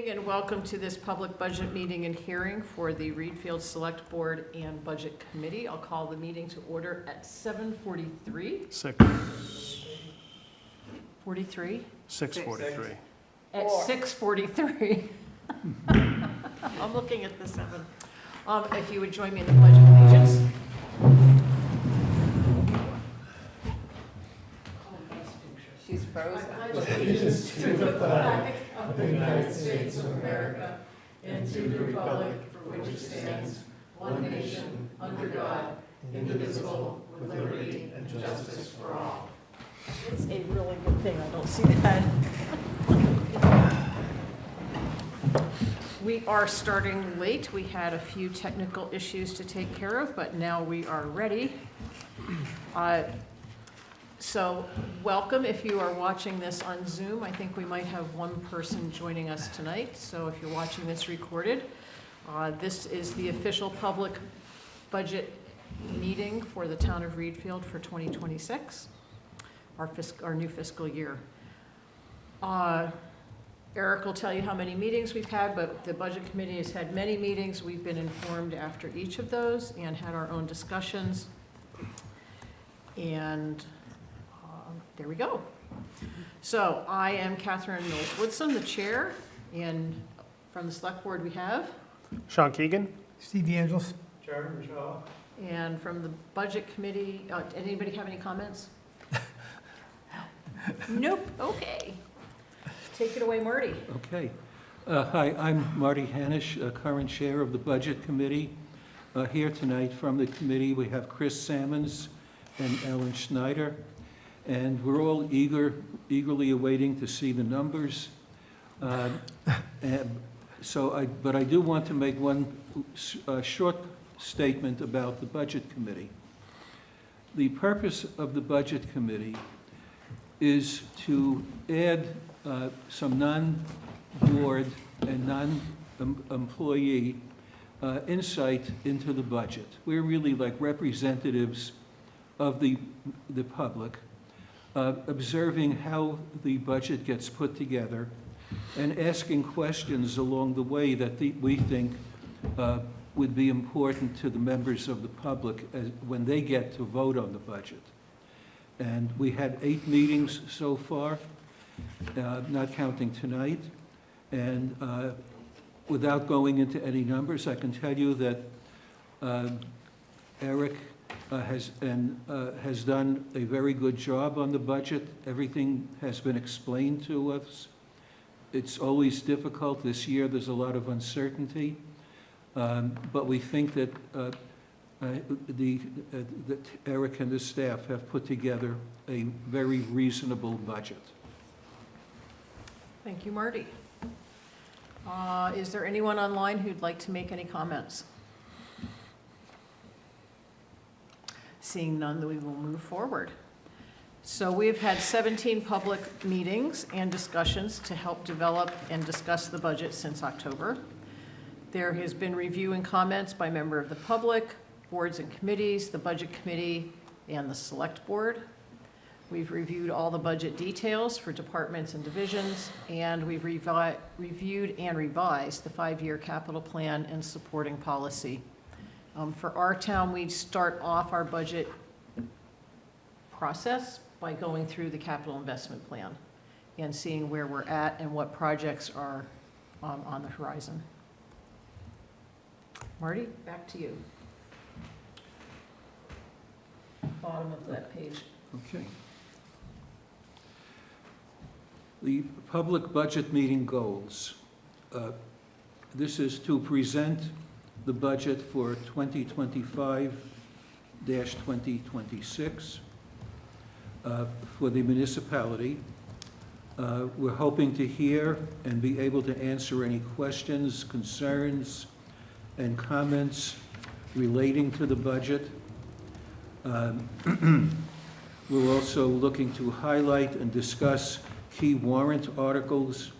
evening and welcome to this public budget meeting and hearing for the Readfield Select Board and Budget Committee. I'll call the meeting to order at 7:43. 43? 6:43. At 6:43. I'm looking at the 7. If you would join me in the Pledge of Allegiance. She's frozen. Allegiance to the flag of the United States of America and to the republic for which it stands, one nation, under God, indivisible, with liberty and justice for all. It's a really good thing I don't see that. We are starting late. We had a few technical issues to take care of, but now we are ready. So welcome if you are watching this on Zoom. I think we might have one person joining us tonight. So if you're watching this recorded, this is the official public budget meeting for the town of Readfield for 2026, our new fiscal year. Eric will tell you how many meetings we've had, but the budget committee has had many meetings. We've been informed after each of those and had our own discussions. And there we go. So I am Catherine Knowles-Woodson, the chair, and from the select board we have. Sean Keegan? Steve Angeles. Sharon Michelle. And from the budget committee, anybody have any comments? Nope, okay. Take it away, Marty. Okay. Hi, I'm Marty Hanisch, current chair of the Budget Committee. Here tonight from the committee, we have Chris Sammons and Ellen Schneider. And we're all eagerly awaiting to see the numbers. But I do want to make one short statement about the Budget Committee. The purpose of the Budget Committee is to add some non-board and non-employee insight into the budget. We're really like representatives of the public, observing how the budget gets put together and asking questions along the way that we think would be important to the members of the public when they get to vote on the budget. And we had 8 meetings so far, not counting tonight. And without going into any numbers, I can tell you that Eric has done a very good job on the budget. Everything has been explained to us. It's always difficult. This year there's a lot of uncertainty, but we think that that Eric and his staff have put together a very reasonable budget. Thank you, Marty. Is there anyone online who'd like to make any comments? Seeing none, we will move forward. So we've had 17 public meetings and discussions to help develop and discuss the budget since October. There has been review and comments by member of the public, boards and committees, the budget committee, and the select board. We've reviewed all the budget details for departments and divisions, and we've reviewed and revised the 5-year capital plan and supporting policy. For our town, we start off our budget process by going through the capital investment plan and seeing where we're at and what projects are on the horizon. Marty, back to you. Bottom of that page. Okay. The public budget meeting goals. This is to present the budget for 2025-2026 for the municipality. We're hoping to hear and be able to answer any questions, concerns, and comments relating to the budget. We're also looking to highlight and discuss key warrant articles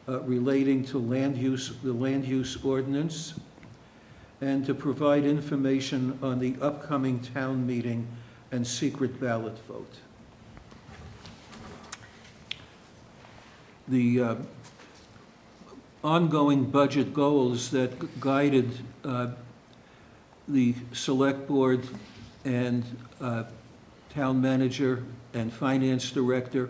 relating to the land use ordinance, and to provide information on the upcoming town meeting and secret ballot vote. ongoing budget goals that guided the select board and town manager and finance director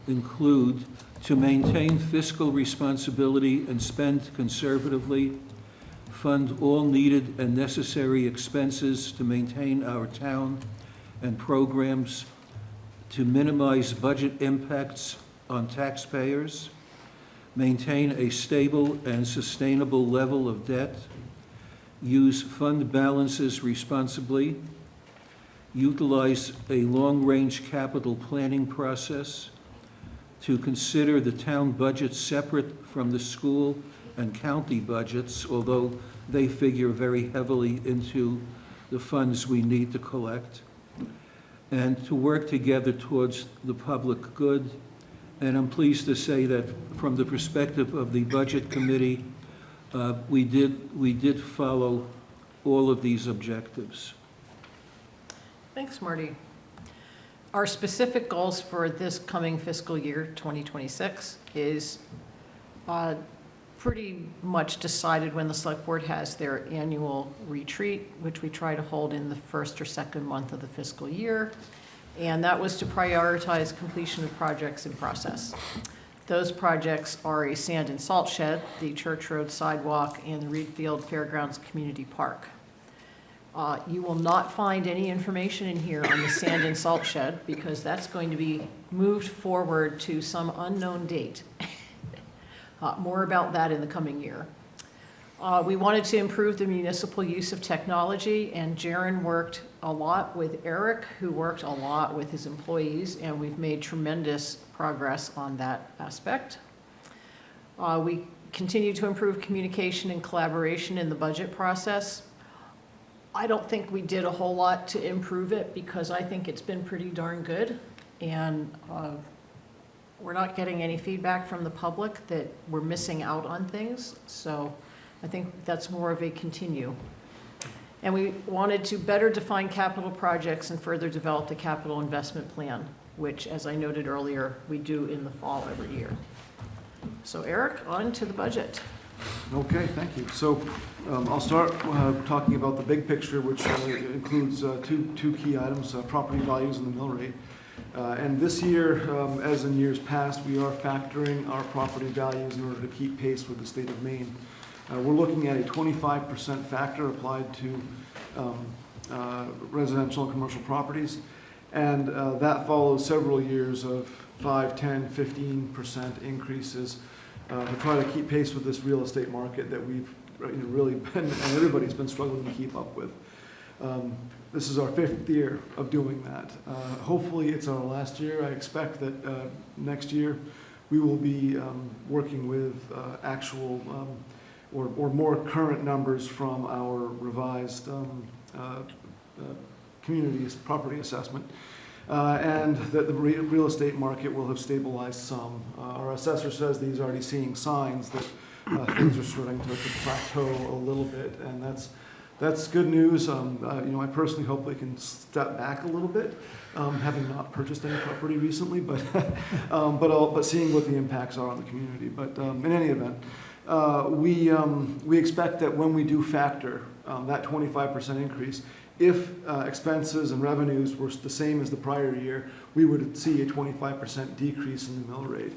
include to maintain fiscal responsibility and spend conservatively, fund all needed and necessary expenses to maintain our town and programs, to minimize budget impacts on taxpayers, maintain a stable and sustainable level of debt, use fund balances responsibly, utilize a long-range capital planning process, to consider the town budget separate from the school and county budgets, although they figure very heavily into the funds we need to collect, and to work together towards the public good. And I'm pleased to say that from the perspective of the Budget Committee, we did follow all of these objectives. Thanks, Marty. Our specific goals for this coming fiscal year, 2026, is pretty much decided when the select board has their annual retreat, which we try to hold in the first or second month of the fiscal year. And that was to prioritize completion of projects in process. Those projects are a sand and salt shed, the Church Road sidewalk, and the Readfield Fairgrounds Community Park. You will not find any information in here on the sand and salt shed because that's going to be moved forward to some unknown date. More about that in the coming year. We wanted to improve the municipal use of technology, and Jaren worked a lot with Eric, who worked a lot with his employees, and we've made tremendous progress on that aspect. We continue to improve communication and collaboration in the budget process. I don't think we did a whole lot to improve it because I think it's been pretty darn good. And we're not getting any feedback from the public that we're missing out on things. So I think that's more of a continue. And we wanted to better define capital projects and further develop the capital investment plan, which, as I noted earlier, we do in the fall every year. So Eric, on to the budget. Okay, thank you. So I'll start talking about the big picture, which includes two key items, property values and the mill rate. And this year, as in years past, we are factoring our property values in order to keep pace with the state of Maine. We're looking at a 25% factor applied to residential and commercial properties. And that follows several years of 5, 10, 15% increases to try to keep pace with this real estate market that we've really been, and everybody's been struggling to keep up with. This is our 5th year of doing that. Hopefully it's our last year. I expect that next year we will be working with actual or more current numbers from our revised community's property assessment. And that the real estate market will have stabilized some. Our assessor says that he's already seeing signs that things are starting to plateau a little bit, and that's good news. I personally hope they can step back a little bit, having not purchased any property recently, but seeing what the impacts are on the community. But in any event, we expect that when we do factor that 25% increase, if expenses and revenues were the same as the prior year, we would see a 25% decrease in the mill rate.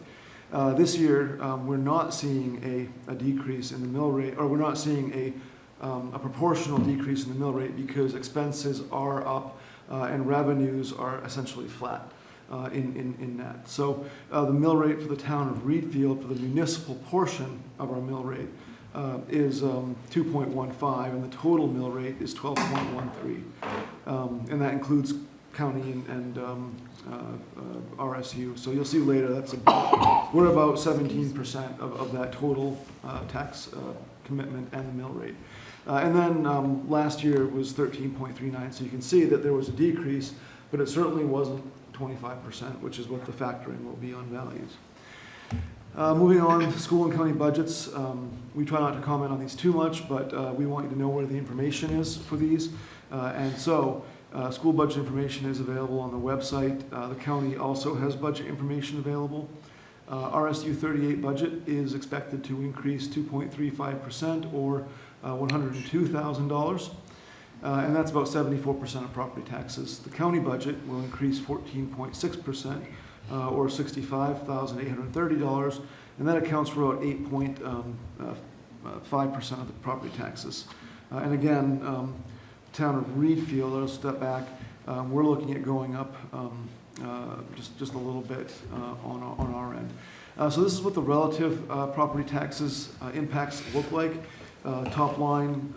This year, we're not seeing a decrease in the mill rate, or we're not seeing a proportional decrease in the mill rate because expenses are up and revenues are essentially flat in that. So the mill rate for the town of Readfield, for the municipal portion of our mill rate, is 2.15, and the total mill rate is 12.13. And that includes county and RSU. So you'll see later we're about 17% of that total tax commitment and the mill rate. And then last year it was 13.39, so you can see that there was a decrease, but it certainly wasn't 25%, which is what the factoring will be on values. Moving on to school and county budgets, we try not to comment on these too much, but we want you to know where the information is for these. And so school budget information is available on the website. The county also has budget information available. RSU 38 budget is expected to increase 2.35% or $102,000. And that's about 74% of property taxes. The county budget will increase 14.6%, or $65,830, and that accounts for about 8.5% of the property taxes. And again, town of Readfield, I'll step back, we're looking at going up just a little bit on our end. So this is what the relative property taxes impacts look like. Top line,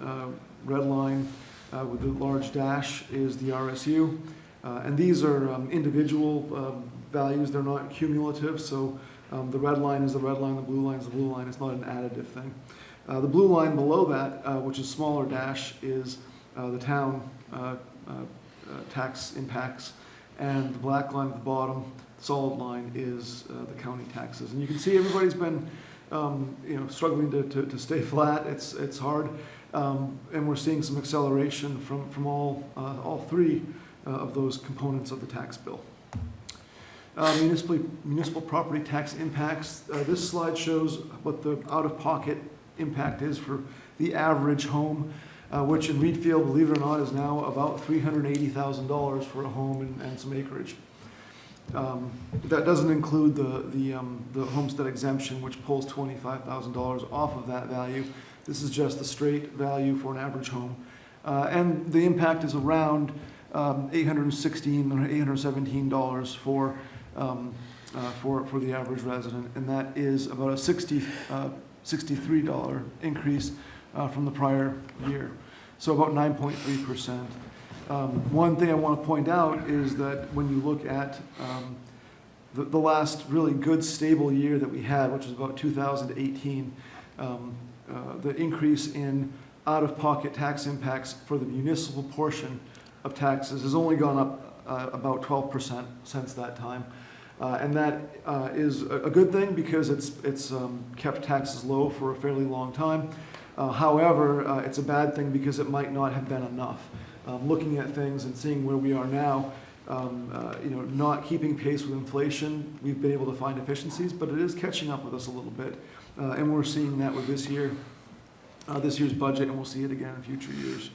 red line, with the large dash is the RSU. And these are individual values, they're not cumulative, so the red line is the red line, the blue line is the blue line, it's not an additive thing. The blue line below that, which is smaller dash, is the town tax impacts, and the black line at the bottom, solid line, is the county taxes. And you can see everybody's been struggling to stay flat. It's hard. And we're seeing some acceleration from all three of those components of the tax bill. Municipal property tax impacts. This slide shows what the out-of-pocket impact is for the average home, which in Readfield, believe it or not, is now about $380,000 for a home and some acreage. That doesn't include the homestead exemption, which pulls $25,000 off of that value. This is just the straight value for an average home. And the impact is around $816 or $817 for the average resident, and that is about a $63 increase from the prior year, so about 9.3%. One thing I want to point out is that when you look at the last really good stable year that we had, which was about 2018, the increase in out-of-pocket tax impacts for the municipal portion of taxes has only gone up about 12% since that time. And that is a good thing because it's kept taxes low for a fairly long time. However, it's a bad thing because it might not have been enough. Looking at things and seeing where we are now, not keeping pace with inflation, we've been able to find efficiencies, but it is catching up with us a little bit. And we're seeing that with this year's budget, and we'll see it again in future years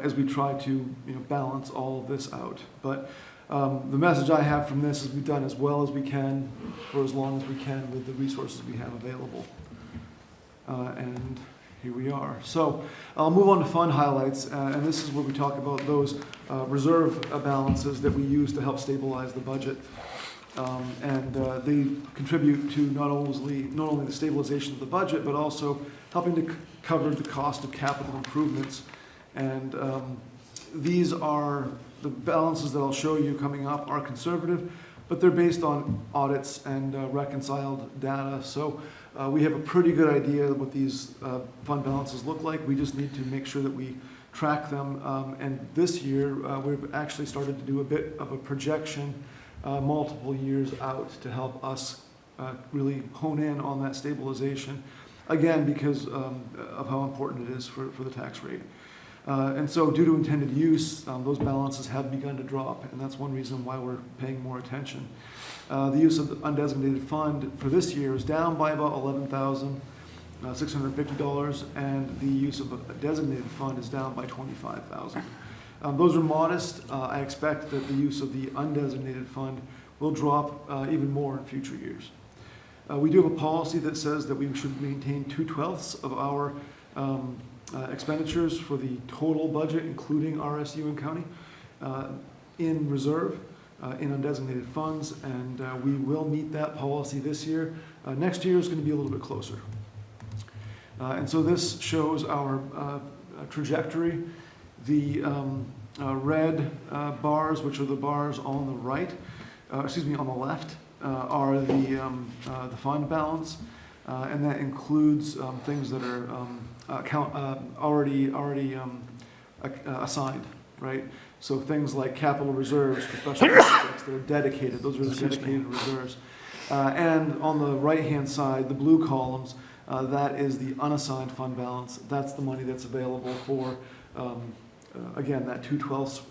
as we try to balance all of this out. But the message I have from this is we've done as well as we can for as long as we can with the resources we have available. And here we are. So I'll move on to fund highlights, and this is where we talk about those reserve balances that we use to help stabilize the budget. And they contribute to not only the stabilization of the budget, but also helping to cover the cost of capital improvements. And these are the balances that I'll show you coming up are conservative, but they're based on audits and reconciled data. So we have a pretty good idea of what these fund balances look like. We just need to make sure that we track them. And this year, we've actually started to do a bit of a projection multiple years out to help us really hone in on that stabilization, again, because of how important it is for the tax rate. And so due to intended use, those balances have begun to drop, and that's one reason why we're paying more attention. The use of the undesignated fund for this year is down by about $11,650, and the use of a designated fund is down by $25,000. Those are modest. I expect that the use of the undesignated fund will drop even more in future years. We do have a policy that says that we should maintain 2/12 of our expenditures for the total budget, including RSU and county, in reserve, in undesignated funds, and we will meet that policy this year. Next year is going to be a little bit closer. And so this shows our trajectory. The red bars, which are the bars on the right, on the left, are the fund balance, and that includes things that are already assigned, right? So things like capital reserves for special projects that are dedicated, those are the dedicated reserves. And on the right-hand side, the blue columns, that is the unassigned fund balance. That's the money that's available for, again, that 2/12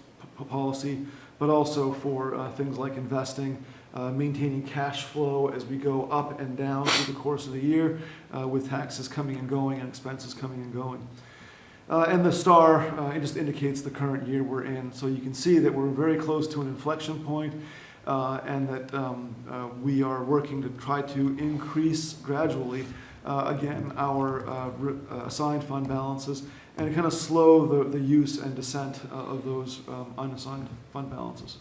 policy, but also for things like investing maintaining cash flow as we go up and down through the course of the year, with taxes coming and going and expenses coming and going. And the star, it just indicates the current year we're in. So you can see that we're very close to an inflection point, and that we are working to try to increase gradually, again, our assigned fund balances, and kind of slow the use and descent of those unassigned fund balances.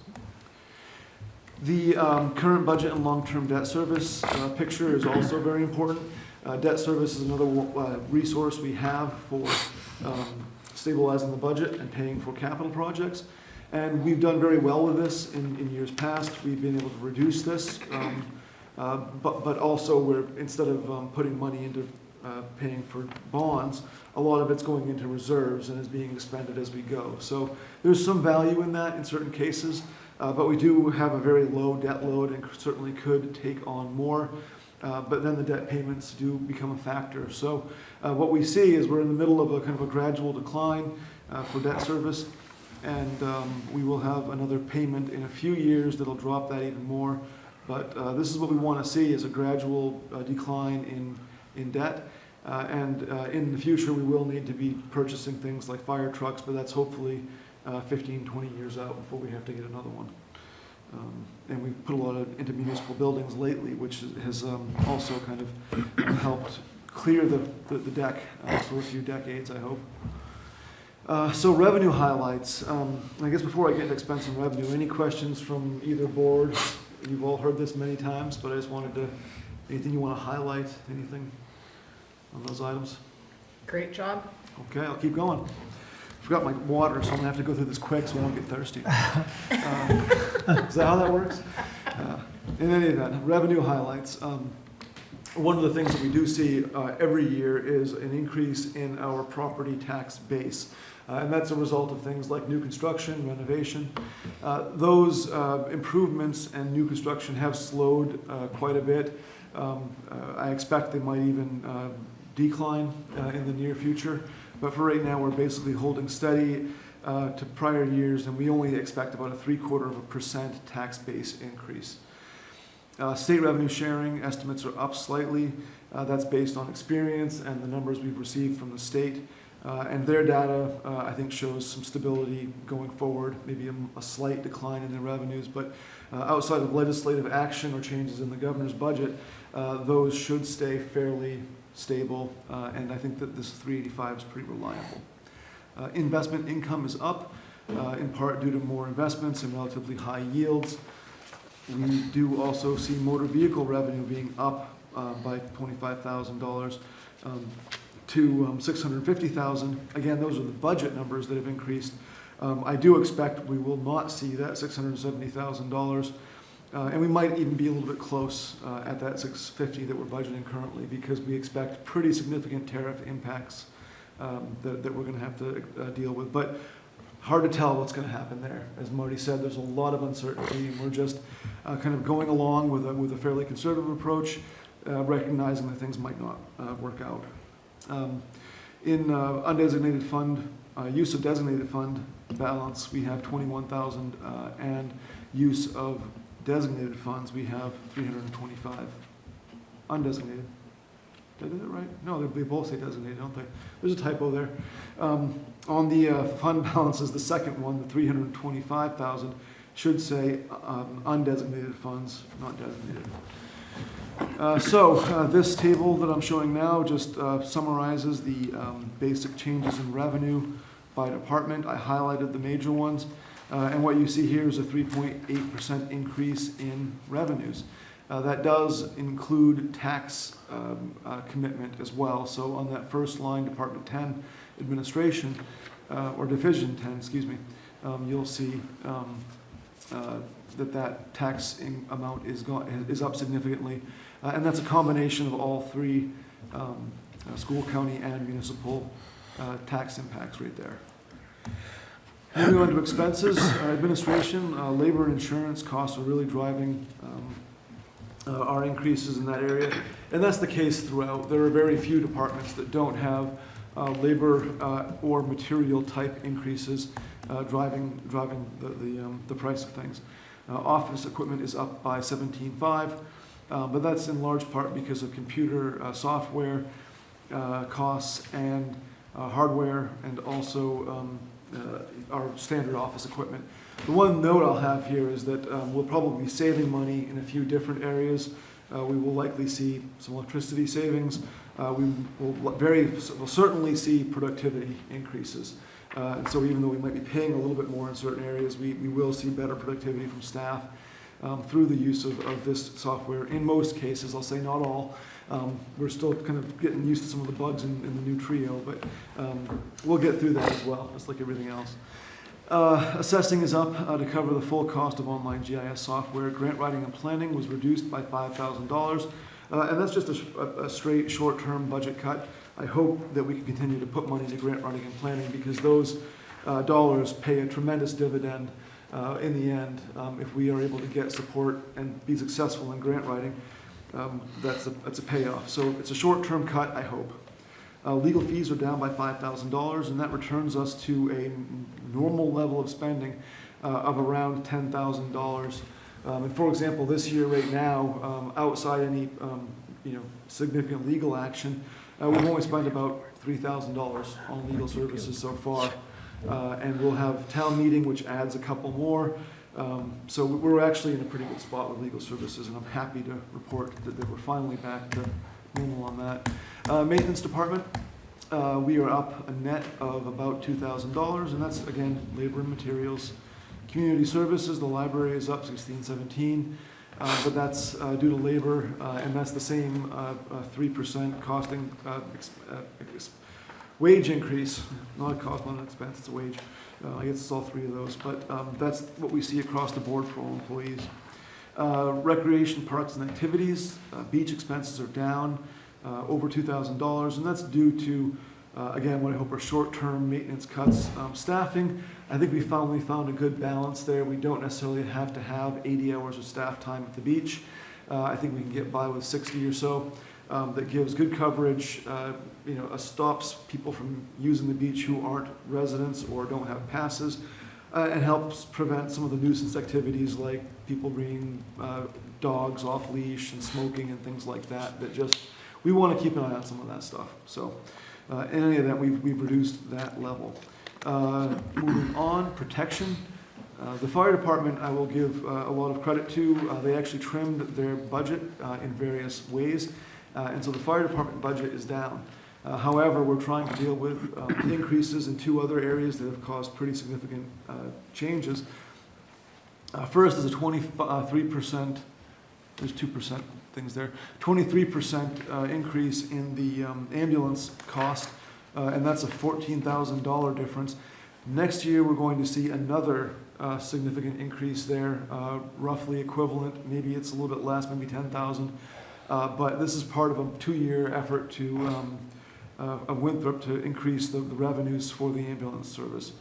The current budget and long-term debt service picture is also very important. Debt service is another resource we have for stabilizing the budget and paying for capital projects. And we've done very well with this in years past. We've been able to reduce this, but also instead of putting money into paying for bonds, a lot of it's going into reserves and is being expended as we go. So there's some value in that in certain cases, but we do have a very low debt load and certainly could take on more. But then the debt payments do become a factor. So what we see is we're in the middle of a kind of a gradual decline for debt service, and we will have another payment in a few years that'll drop that even more. But this is what we want to see, is a gradual decline in debt. And in the future, we will need to be purchasing things like fire trucks, but that's hopefully 15, 20 years out before we have to get another one. And we've put a lot into municipal buildings lately, which has also kind of helped clear the deck for a few decades, I hope. So revenue highlights. I guess before I get into expense and revenue, any questions from either board? You've all heard this many times, but I just wanted to, anything you want to highlight, anything on those items? Great job. Okay, I'll keep going. Forgot my water, so I'm gonna have to go through this quick so I don't get thirsty. Is that how that works? In any event, revenue highlights. One of the things that we do see every year is an increase in our property tax base. And that's a result of things like new construction, renovation. Those improvements and new construction have slowed quite a bit. I expect they might even decline in the near future. But for right now, we're basically holding steady to prior years, and we only expect about a 0.75% tax base increase. State revenue sharing estimates are up slightly. That's based on experience and the numbers we've received from the state. And their data, I think, shows some stability going forward, maybe a slight decline in their revenues. But outside of legislative action or changes in the governor's budget, those should stay fairly stable, and I think that this 385 is pretty reliable. Investment income is up, in part due to more investments and relatively high yields. We do also see motor vehicle revenue being up by $25,000 to $650,000. Again, those are the budget numbers that have increased. I do expect we will not see that $670,000. And we might even be a little bit close at that 650 that we're budgeting currently, because we expect pretty significant tariff impacts that we're going to have to deal with. But hard to tell what's going to happen there. As Marty said, there's a lot of uncertainty, and we're just kind of going along with a fairly conservative approach, recognizing that things might not work out. In undesignated fund, use of designated fund balance, we have 21,000, and use of designated funds, we have 325. Undesignated. Did I do that right? No, they both say designated, don't they? There's a typo there. On the fund balances, the second one, the 325,000, should say undesignated funds, not designated. This table that I'm showing now just summarizes the basic changes in revenue by department. I highlighted the major ones. And what you see here is a 3.8% increase in revenues. That does include tax commitment as well. So on that first line, Department 10, Administration, or Division 10, excuse me, you'll see that tax amount is up significantly. And that's a combination of all three school, county, and municipal tax impacts right there. Moving on to expenses, administration, labor and insurance costs are really driving our increases in that area. And that's the case throughout. There are very few departments that don't have labor or material type increases driving the price of things. Office equipment is up by 17.5, but that's in large part because of computer software costs and hardware, and also our standard office equipment. The one note I'll have here is that we'll probably be saving money in a few different areas. We will likely see some electricity savings. We will certainly see productivity increases. And so even though we might be paying a little bit more in certain areas, we will see better productivity from staff through the use of this software. In most cases, I'll say not all. We're still kind of getting used to some of the bugs in the new Trio, but we'll get through that as well, just like everything else. Assessing is up to cover the full cost of online GIS software. Grant writing and planning was reduced by $5,000, and that's just a straight short-term budget cut. I hope that we can continue to put money into grant writing and planning, because those dollars pay a tremendous dividend in the end. If we are able to get support and be successful in grant writing, that's a payoff. So it's a short-term cut, I hope. Legal fees are down by $5,000, and that returns us to a normal level of spending of around $10,000. And for example, this year right now, outside any significant legal action, we've only spent about $3,000 on legal services so far. And we'll have town meeting, which adds a couple more. So we're actually in a pretty good spot with legal services, and I'm happy to report that we're finally back to normal on that. Maintenance department, we are up a net of about $2,000, and that's, again, labor and materials. Community services, the library is up 1617, but that's due to labor, and that's the same 3% costing wage increase, not a cost, not an expense, it's a wage. I guess it's all three of those, but that's what we see across the board for all employees. Recreation, parks, and activities, beach expenses are down over $2,000, and that's due to, again, what I hope are short-term maintenance cuts. Staffing, I think we finally found a good balance there. We don't necessarily have to have 80 hours of staff time at the beach. I think we can get by with 60 or so. That gives good coverage, stops people from using the beach who aren't residents or don't have passes, and helps prevent some of the nuisance activities like people bringing dogs off leash and smoking and things like that. We want to keep an eye on some of that stuff. So in any of that, we've reduced that level. Moving on, protection. The fire department, I will give a lot of credit to. They actually trimmed their budget in various ways. And so the fire department budget is down. However, we're trying to deal with increases in two other areas that have caused pretty significant changes. First is a 23%, there's 2% things there, 23% increase in the ambulance cost, and that's a $14,000 difference. Next year, we're going to see another significant increase there, roughly equivalent. Maybe it's a little bit less, maybe 10,000. But this is part of a 2-year effort of Winthrop to increase the revenues for the ambulance service.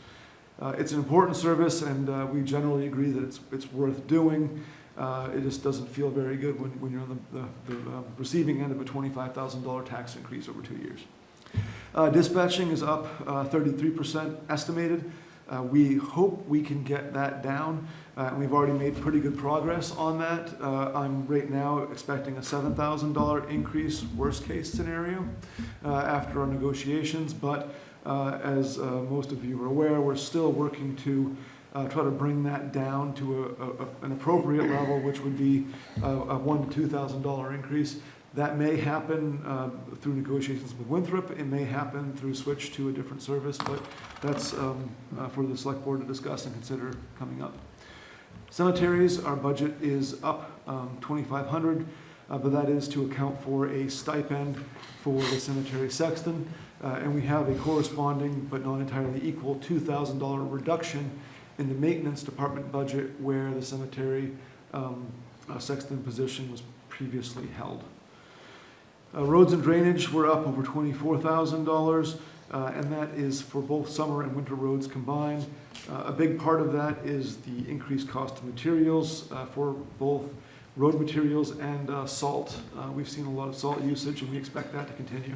It's an important service, and we generally agree that it's worth doing. It just doesn't feel very good when you're on the receiving end of a $25,000 tax increase over 2 years. Dispatching is up 33% estimated. We hope we can get that down. We've already made pretty good progress on that. I'm right now expecting a $7,000 increase, worst case scenario, after our negotiations. But as most of you are aware, we're still working to try to bring that down to an appropriate level, which would be a $1,000 to $2,000 increase. That may happen through negotiations with Winthrop. It may happen through switch to a different service, but that's for the select board to discuss and consider coming up. Cemeteries, our budget is up $2,500, but that is to account for a stipend for the cemetery sexton, and we have a corresponding but not entirely equal $2,000 reduction in the maintenance department budget where the cemetery sexton position was previously held. Roads and drainage were up over $24,000, and that is for both summer and winter roads combined. A big part of that is the increased cost of materials for both road materials and salt. We've seen a lot of salt usage, and we expect that to continue.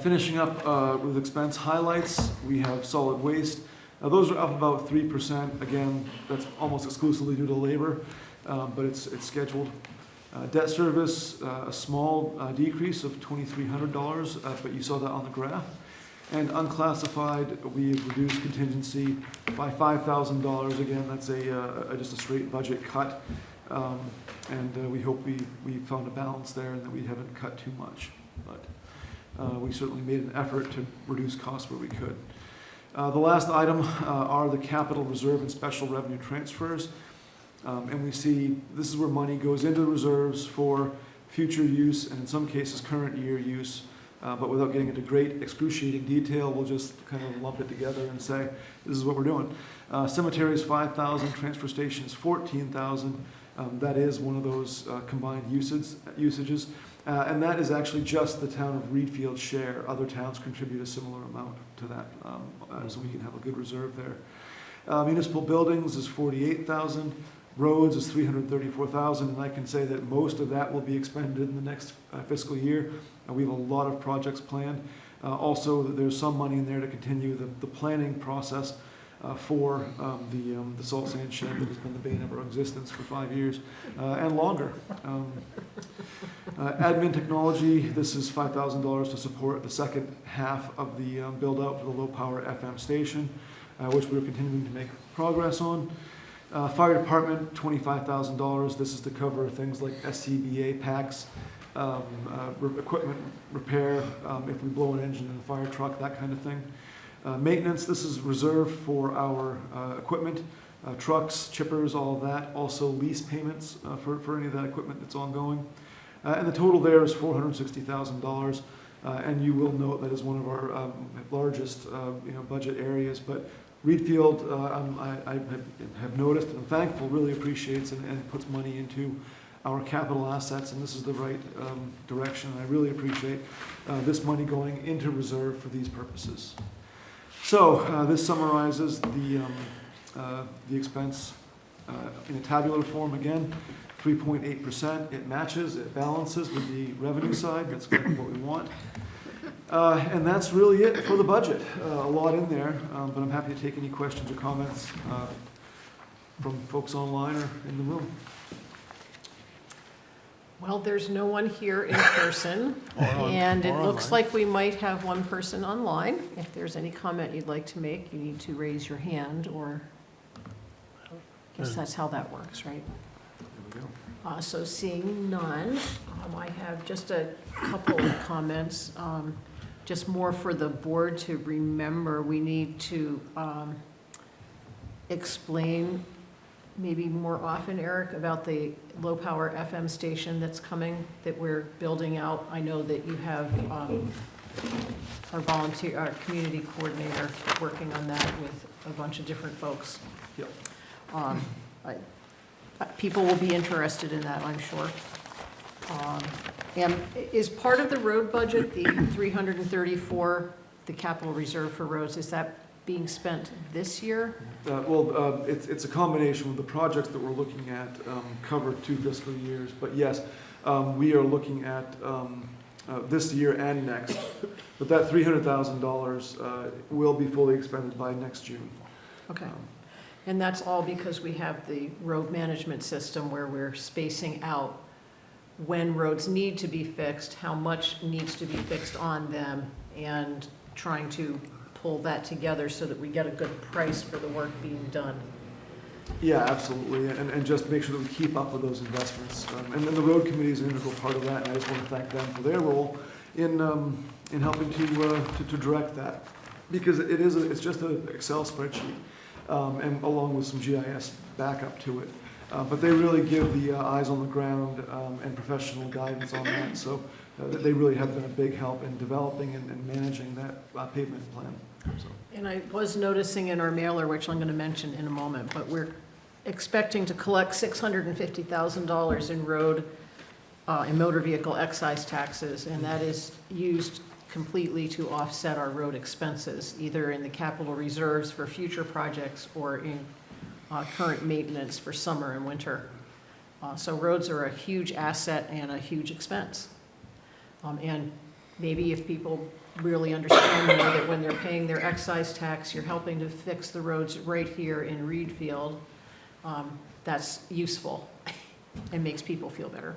Finishing up with expense highlights, we have solid waste. Those are up about 3%. Again, that's almost exclusively due to labor, but it's scheduled. Debt service, a small decrease of $2,300, but you saw that on the graph. And unclassified, we've reduced contingency by $5,000. Again, that's just a straight budget cut. And we hope we found a balance there and that we haven't cut too much. But we certainly made an effort to reduce costs where we could. The last item are the capital reserve and special revenue transfers. And we see this is where money goes into the reserves for future use and in some cases current year use. But without getting into great excruciating detail, we'll just kind of lump it together and say, this is what we're doing. Cemeteries, 5,000, transfer stations, 14,000. That is one of those combined usages. And that is actually just the town of Readfield share. Other towns contribute a similar amount to that, so we can have a good reserve there. Municipal buildings is 48,000. Roads is 334,000, and I can say that most of that will be expended in the next fiscal year. We have a lot of projects planned. Also, there's some money in there to continue the planning process for the salt sand shed that has been the bane of our existence for 5 years and longer. Admin technology, this is $5,000 to support the second half of the build out for the low power FM station, which we're continuing to make progress on. Fire department, $25,000. This is to cover things like SCBA packs, equipment repair, if we blow an engine in a fire truck, that kind of thing. Maintenance, this is reserved for our equipment, trucks, chippers, all of that. Also lease payments for any of that equipment that's ongoing. And the total there is $460,000. And you will note that is one of our largest budget areas. But Readfield, I have noticed and I'm thankful, really appreciates and puts money into our capital assets, and this is the right direction. I really appreciate this money going into reserve for these purposes. So this summarizes the expense in a tabular form again, 3.8%. It matches, it balances with the revenue side. That's exactly what we want. And that's really it for the budget. A lot in there, but I'm happy to take any questions or comments from folks online or in the room. Well, there's no one here in person, and it looks like we might have one person online. If there's any comment you'd like to make, you need to raise your hand, or I guess that's how that works, right? There we go. So seeing none, I have just a couple of comments, just more for the board to remember. We need to explain maybe more often, Eric, about the low-power FM station that's coming, that we're building out. I know that you have our community coordinator working on that with a bunch of different folks. Yep. People will be interested in that, I'm sure. And is part of the road budget, the 334, the capital reserve for roads, is that being spent this year? It's a combination of the projects that we're looking at cover 2 fiscal years, but yes, we are looking at this year and next. But that $300,000 will be fully expended by next June. Okay. And that's all because we have the road management system where we're spacing out when roads need to be fixed, how much needs to be fixed on them, and trying to pull that together so that we get a good price for the work being done. Yeah, absolutely, and just make sure that we keep up with those investments. And then the road committee is an integral part of that, and I just want to thank them for their role in helping to direct that, because it's just an Excel spreadsheet, and along with some GIS backup to it. But they really give the eyes on the ground and professional guidance on that. So they really have been a big help in developing and managing that pavement plan. So. And I was noticing in our mailer, which I'm going to mention in a moment, but we're expecting to collect $650,000 in road and motor vehicle excise taxes, and that is used completely to offset our road expenses, either in the capital reserves for future projects or in current maintenance for summer and winter. So roads are a huge asset and a huge expense. And maybe if people really understand more that when they're paying their excise tax, you're helping to fix the roads right here in Readfield. That's useful and makes people feel better.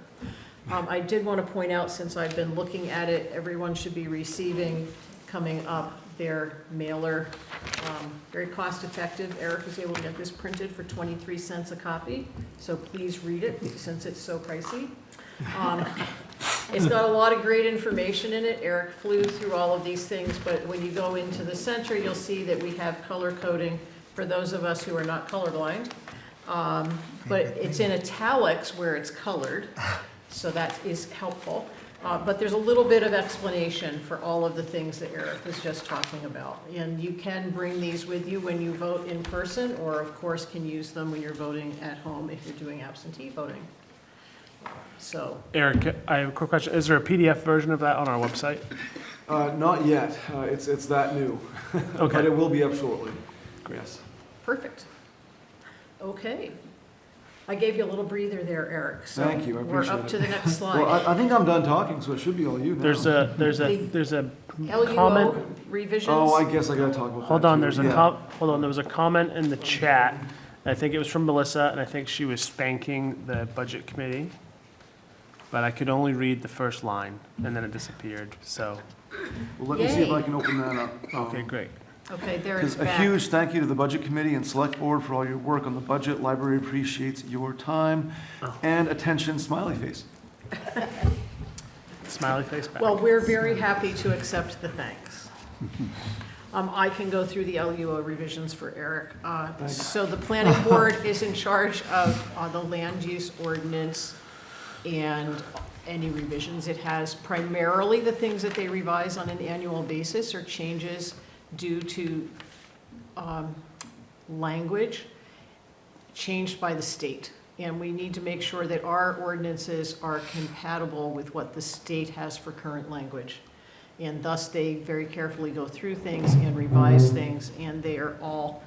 I did want to point out, since I've been looking at it, everyone should be receiving, coming up, their mailer. Very cost effective. Eric was able to get this printed for 23 cents a copy, so please read it since it's so pricey. It's got a lot of great information in it. Eric flew through all of these things, but when you go into the center, you'll see that we have color coding for those of us who are not colorblind. But it's in italics where it's colored, so that is helpful. But there's a little bit of explanation for all of the things that Eric was just talking about. And you can bring these with you when you vote in person, or of course can use them when you're voting at home if you're doing absentee voting. So, Eric, I have a quick question. Is there a PDF version of that on our website? Not yet. It's that new. But Okay, it will be up shortly. Yes. perfect. Okay. I gave you a little breather there, Eric. So Thank you, I we're appreciate up it. to the next slide. Well, I think I'm done talking, so it should be all you now. there's a LUO comment. revisions. Oh, I guess I gotta talk about Hold that on, too. there's a Yeah. hold on, there was a comment in the chat. I think it was from Melissa, and I think she was thanking the budget committee. But I could only read the first line, and then it disappeared, so, Well, let me see if I Yay. can open that up. okay, great. Okay, there it's A back. huge thank you to the Budget Committee and Select Board for all your work on the budget. Library appreciates your time Oh. and attention, smiley face. Smiley face back. Well, we're very happy to accept the thanks. I can go through the LUO revisions for Eric. Thanks. So the planning board is in charge of the land use ordinance and any revisions it has. Primarily, the things that they revise on an annual basis are changes due to language changed by the state. And we need to make sure that our ordinances are compatible with what the state has for current language. And thus, they very carefully go through things and revise things, and they are all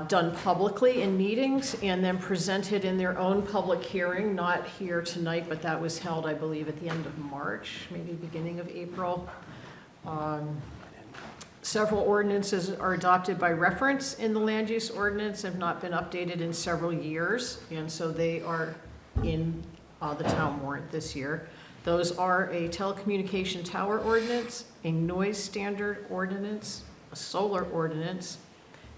done publicly in meetings and then presented in their own public hearing, not here tonight, but that was held, I believe, at the end of March, maybe beginning of April. Several ordinances are adopted by reference in the land use ordinance, have not been updated in several years, and so they are in the town warrant this year. Those are a telecommunication tower ordinance, a noise standard ordinance, a solar ordinance,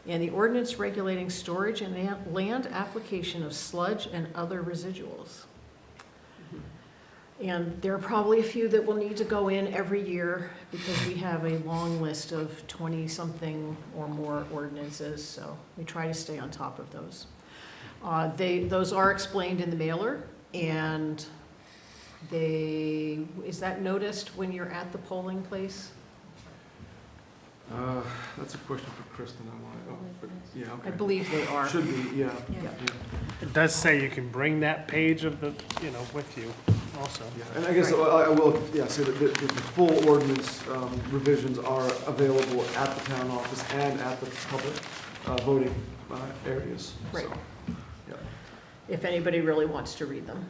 and the ordinance regulating storage and land application of sludge and other residuals. And there are probably a few that will need to go in every year because we have a long list of 20-something or more ordinances, so we try to stay on top of those. Those are explained in the mailer, and is that noticed when you're at the polling place? That's a question for Kristen. Yeah, okay. I believe they are. Should be, yeah. Yeah. It does say you can bring that page of the, with you also. Yeah, and I guess I will, yeah, say that the full ordinance revisions are available at the town office and at the public voting areas. Right. So, yeah. If anybody really wants to read them.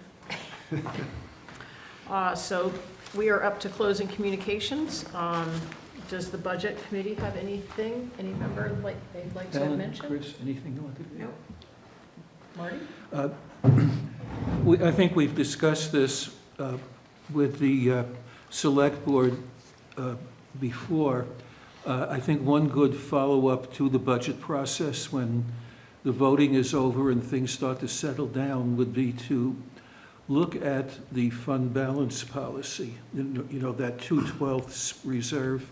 So we are up to closing communications. Does the budget committee have anything, any member they'd like to Ellen, mention? Chris, anything you want to? No. Marty? I think we've discussed this with the Select Board before. I think one good follow-up to the budget process when the voting is over and things start to settle down would be to look at the fund balance policy, that 2/12 reserve.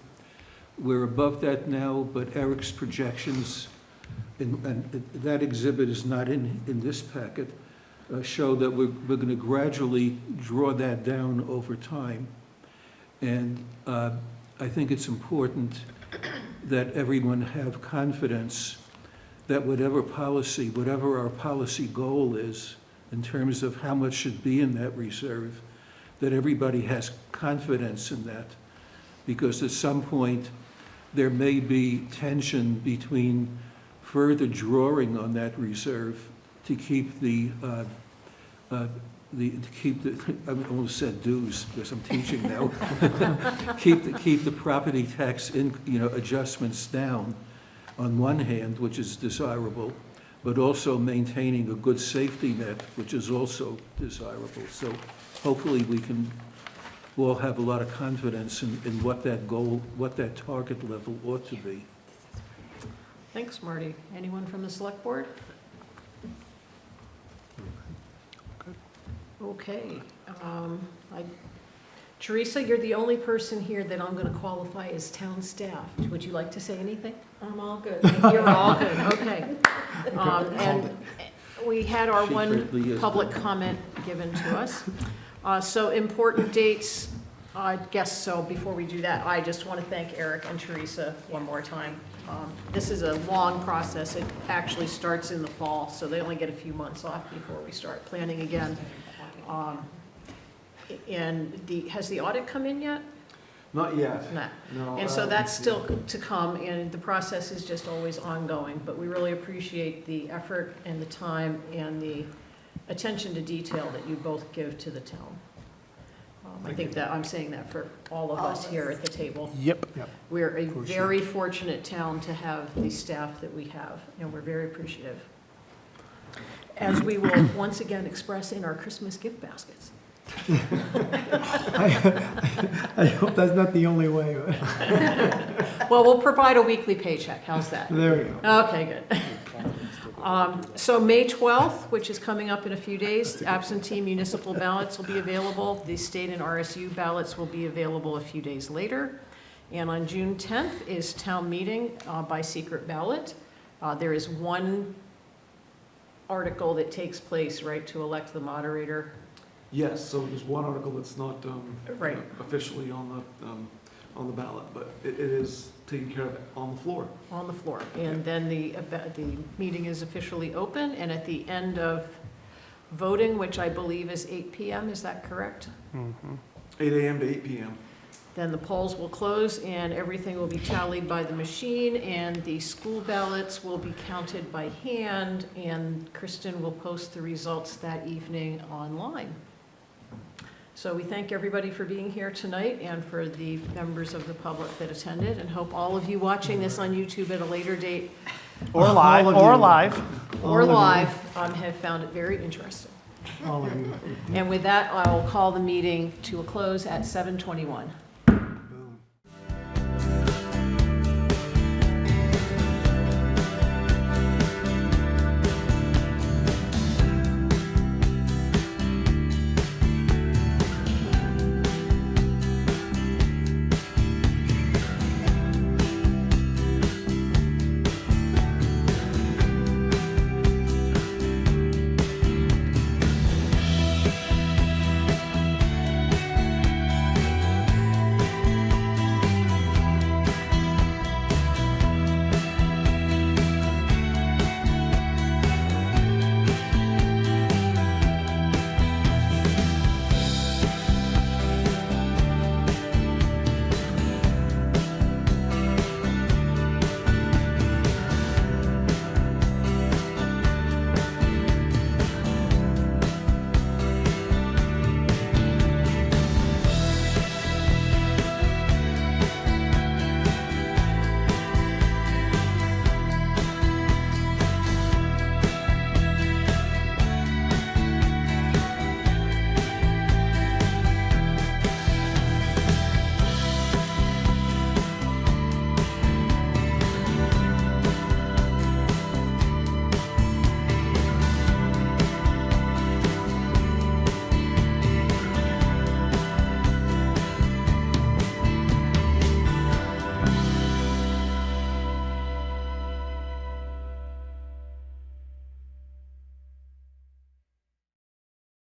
We're above that now, but Eric's projections, and that exhibit is not in this packet, show that we're going to gradually draw that down over time. And I think it's important that everyone have confidence that whatever our policy goal is, in terms of how much should be in that reserve, that everybody has confidence in that. Because at some point, there may be tension between further drawing on that reserve to keep the to keep the, I almost said dues, because I'm teaching now. Keep the property tax adjustments down on one hand, which is desirable, but also maintaining a good safety net, which is also desirable. So hopefully we'll have a lot of confidence in what that goal, what that target level ought to be. Thanks, Marty. Anyone from the select board? Okay. Teresa, you're the only person here that I'm going to qualify as town staff. Would you like to say anything? I'm all good. You're all good, okay. And we had our She one certainly is public good. comment given to us. So important dates, I guess so, before we do that, I just want to thank Eric and Teresa one more time. This is a long process. It actually starts in the fall, so they only get a few months off before we start planning again. And has the audit come in yet? Not yet. No. No. And so that's still to come, and the process is just always ongoing, but we really appreciate the effort and the time and the attention to detail that you both give to the town. I think that, I'm saying that for all of us here at the table. Yep. We're a For sure. very fortunate town to have the staff that we have, and we're very appreciative. As we will once again express in our Christmas gift baskets. I hope that's not the only way. Well, we'll provide a weekly paycheck, how's that? There we go. Okay, good. So May 12th, which is coming up in a few days, absentee municipal ballots will be available. The state and RSU ballots will be available a few days later. And on June 10th is town meeting by secret ballot. There is one article that takes place, right, to elect the moderator. Yes, so there's one article that's not Right. officially on the ballot, but it is taken care of on the floor. On the floor. And then the meeting is officially open, and at the end of voting, which I believe is 8 PM, is that correct? 8 a.m. to 8 p.m. Then the polls will close and everything will be tallied by the machine, and the school ballots will be counted by hand, and Kristen will post the results that evening online. So we thank everybody for being here tonight and for the members of the public that attended, and hope all of you watching this on YouTube at a later date Or All live, of or you. live. or All of you. live have found it very interesting. All of you. And with that, I will call the meeting to a close at 7:21.